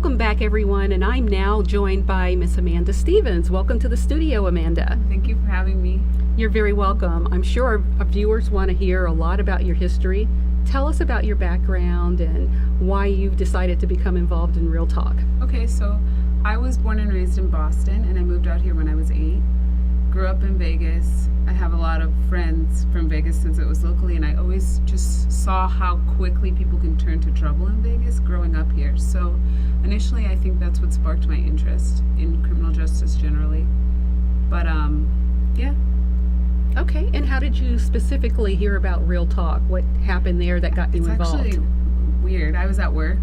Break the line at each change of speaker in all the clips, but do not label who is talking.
Welcome back, everyone, and I'm now joined by Miss Amanda Stevens. Welcome to the studio, Amanda.
Thank you for having me.
You're very welcome. I'm sure our viewers want to hear a lot about your history. Tell us about your background and why you've decided to become involved in Real Talk.
Okay, so I was born and raised in Boston, and I moved out here when I was 8. Grew up in Vegas. I have a lot of friends from Vegas since it was locally, and I always just saw how quickly people can turn to trouble in Vegas growing up here. So initially, I think that's what sparked my interest in criminal justice generally. But yeah.
Okay, and how did you specifically hear about Real Talk? What happened there that got you involved?
It's actually weird. I was at work.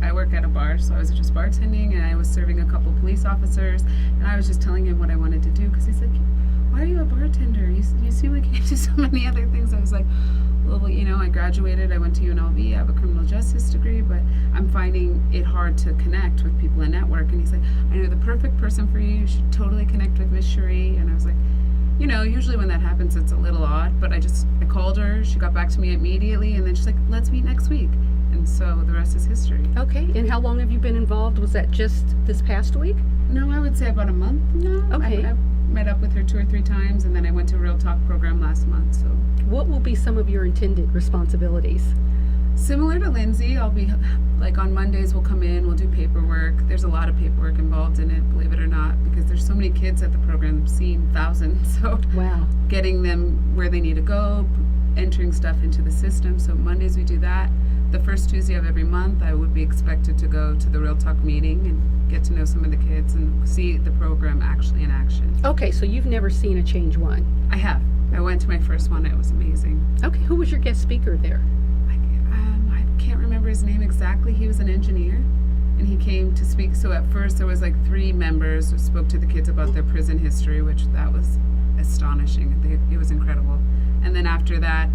I work at a bar, so I was just bartending, and I was serving a couple police officers, and I was just telling him what I wanted to do, because he's like, why are you a bartender? You seem like you can do so many other things. I was like, well, you know, I graduated, I went to UNLV, I have a criminal justice degree, but I'm finding it hard to connect with people and network. And he's like, I know the perfect person for you. You should totally connect with Miss Cherie. And I was like, you know, usually when that happens, it's a little odd, but I called her, she got back to me immediately, and then she's like, let's meet next week. And so the rest is history.
Okay, and how long have you been involved? Was that just this past week?
No, I would say about a month now.
Okay.
I met up with her 2 or 3 times, and then I went to a Real Talk program last month. So
what will be some of your intended responsibilities?
Similar to Lindsay, I'll be like on Mondays we'll come in, we'll do paperwork. There's a lot of paperwork involved in it, believe it or not, because there's so many kids at the program, I've seen thousands. So
wow.
Getting them where they need to go, entering stuff into the system. So Mondays we do that. The first Tuesday of every month I would be expected to go to the Real Talk meeting and get to know some of the kids and see the program actually in action.
Okay, so you've never seen a Change One?
I have. I went to my first one. It was amazing.
Okay, who was your guest speaker there?
I can't remember his name exactly. He was an engineer, and he came to speak. So at first there was like 3 members who spoke to the kids about their prison history, which that was astonishing. It was incredible. And then after that,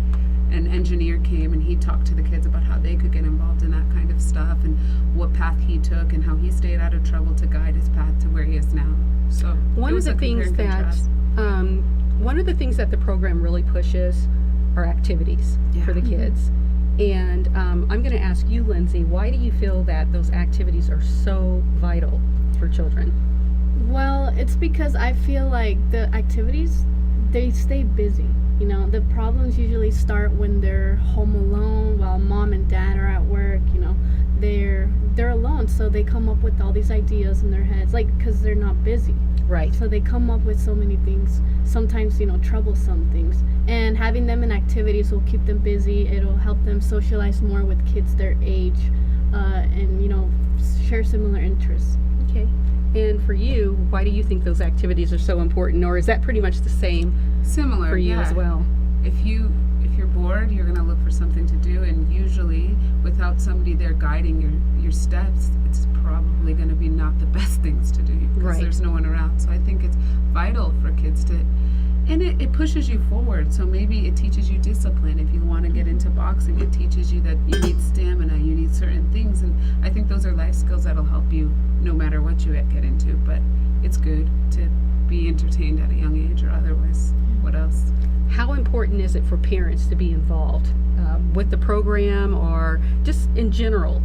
an engineer came and he talked to the kids about how they could get involved in that kind of stuff and what path he took and how he stayed out of trouble to guide his path to where he is now. So
one of the things that the program really pushes are activities for the kids. And I'm going to ask you, Lindsay, why do you feel that those activities are so vital for children?
Well, it's because I feel like the activities, they stay busy. You know, the problems usually start when they're home alone while mom and dad are at work. You know, they're alone, so they come up with all these ideas in their heads, like, because they're not busy.
Right.
So they come up with so many things, sometimes, you know, troublesome things. And having them in activities will keep them busy. It'll help them socialize more with kids their age and, you know, share similar interests.
Okay. And for you, why do you think those activities are so important? Or is that pretty much the same
Similar,
for you as well?
If you're bored, you're going to look for something to do, and usually without somebody there guiding your steps, it's probably going to be not the best things to do because there's no one around. So I think it's vital for kids to, and it pushes you forward. So maybe it teaches you discipline. If you want to get into boxing, it teaches you that you need stamina, you need certain things, and I think those are life skills that'll help you no matter what you get into. But it's good to be entertained at a young age, or otherwise, what else?
How important is it for parents to be involved with the program, or just in general,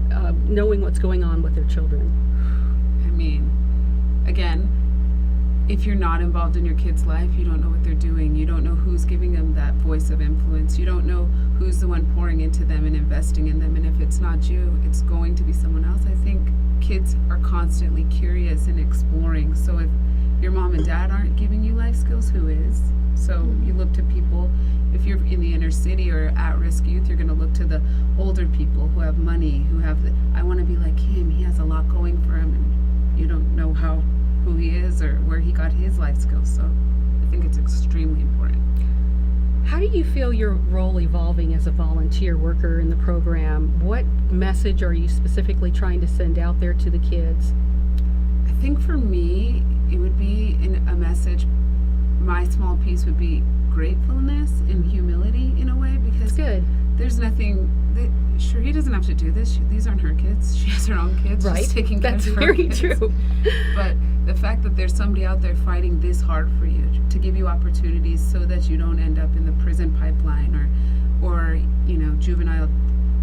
knowing what's going on with their children?
I mean, again, if you're not involved in your kid's life, you don't know what they're doing. You don't know who's giving them that voice of influence. You don't know who's the one pouring into them and investing in them. And if it's not you, it's going to be someone else. I think kids are constantly curious and exploring. So if your mom and dad aren't giving you life skills, who is? So you look to people. If you're in the inner city or at-risk youth, you're going to look to the older people who have money, who have I want to be like him. He has a lot going for him, and you don't know who he is or where he got his life skills. So I think it's extremely important.
How do you feel your role evolving as a volunteer worker in the program? What message are you specifically trying to send out there to the kids?
I think for me, it would be a message. My small piece would be gratefulness and humility in a way, because there's nothing Cherie doesn't have to do this. These aren't her kids. She has her own kids.
Right.
She's taking care of her
very
kids.
true.
But the fact that there's somebody out there fighting this hard for you to give you opportunities so that you don't end up in the prison pipeline or you know, juvenile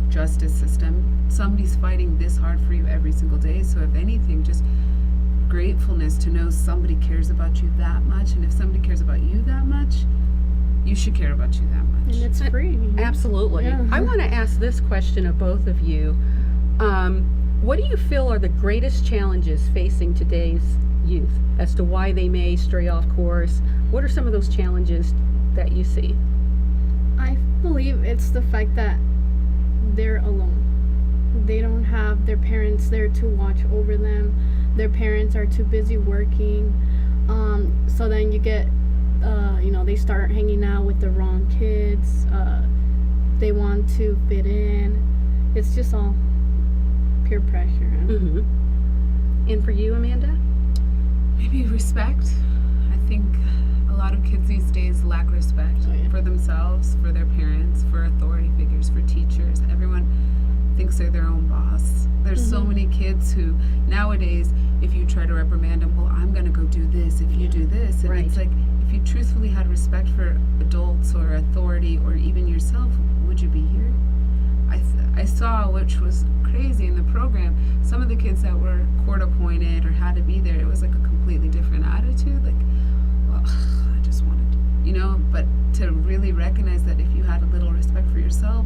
justice system. Somebody's fighting this hard for you every single day. So if anything, just gratefulness to know somebody cares about you that much. And if somebody cares about you that much, you should care about you that much.
And it's free.
Absolutely.
Yeah.
I want to ask this question of both of you. What do you feel are the greatest challenges facing today's youth as to why they may stray off course? What are some of those challenges that you see?
I believe it's the fact that they're alone. They don't have their parents there to watch over them. Their parents are too busy working. So then you get, they start hanging out with the wrong kids. They want to fit in. It's just all peer pressure.
Mm-hmm. And for you, Amanda?
Maybe respect. I think a lot of kids these days lack respect for themselves, for their parents, for authority figures, for teachers. Everyone thinks they're their own boss. There's so many kids who nowadays, if you try to reprimand them, well, I'm going to go do this if you do this. And it's like, if you truthfully had respect for adults or authority or even yourself, would you be here? I saw, which was crazy in the program, some of the kids that were court appointed or had to be there, it was like a completely different attitude. Like, well, I just wanted to, but to really recognize that if you had a little respect for yourself,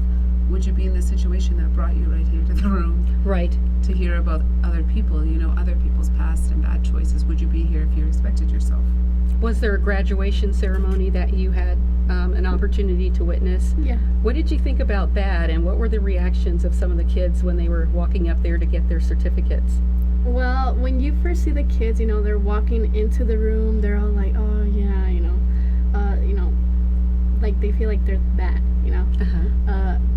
would you be in the situation that brought you right here to the room?
Right.
To hear about other people, other people's past and bad choices. Would you be here if you respected yourself?
Was there a graduation ceremony that you had an opportunity to witness?
Yeah.
What did you think about that, and what were the reactions of some of the kids when they were walking up there to get their certificates?
Well, when you first see the kids, they're walking into the room, they're all like, oh yeah, like they feel like they're bad,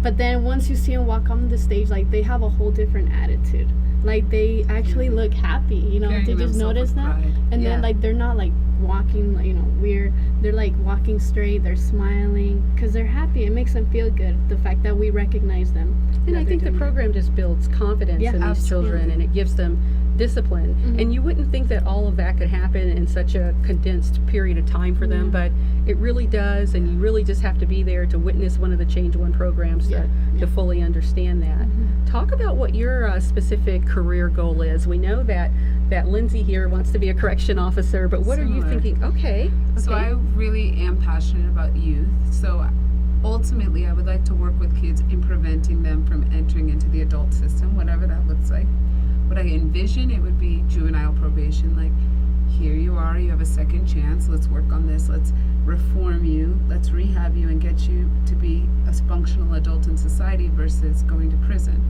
but then once you see them walk on the stage, like they have a whole different attitude. Like they actually look happy,
Carrying
they just
themselves
notice
with
that.
pride.
And then like they're not like walking, weird. They're like walking straight, they're smiling because they're happy. It makes them feel good, the fact that we recognize them.
And I think the program just builds confidence in these children, and it gives them discipline.
Mm-hmm.
And you wouldn't think that all of that could happen in such a condensed period of time for them, but it really does, and you really just have to be there to witness one of the Change One programs to fully understand that.
Mm-hmm.
Talk about what your specific career goal is. We know that Lindsay here wants to be a correction officer, but what are you thinking? Okay.
So I really am passionate about youth. So ultimately, I would like to work with kids in preventing them from entering into the adult system, whatever that looks like. What I envision, it would be juvenile probation. Like, here you are, you have a second chance. Let's work on this. Let's reform you. Let's rehab you and get you to be a functional adult in society versus going to prison.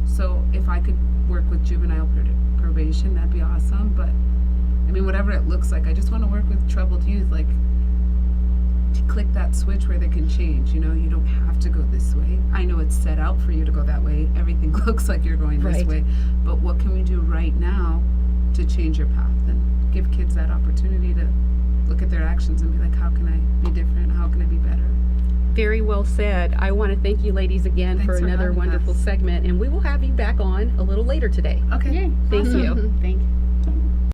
So if I could work with juvenile probation, that'd be awesome. But I mean, whatever it looks like, I just want to work with troubled youth. Like, to click that switch where they can change. You don't have to go this way. I know it's set out for you to go that way. Everything looks like you're going this way. But what can we do right now to change your path and give kids that opportunity to look at their actions and be like, how can I be different? How can I be better?
Very well said. I want to thank you ladies again
Thanks
for
for
another
having
wonderful
us.
segment, and we will have you back on a little later today.
Okay.
Yay.
Thank you.
Thank you.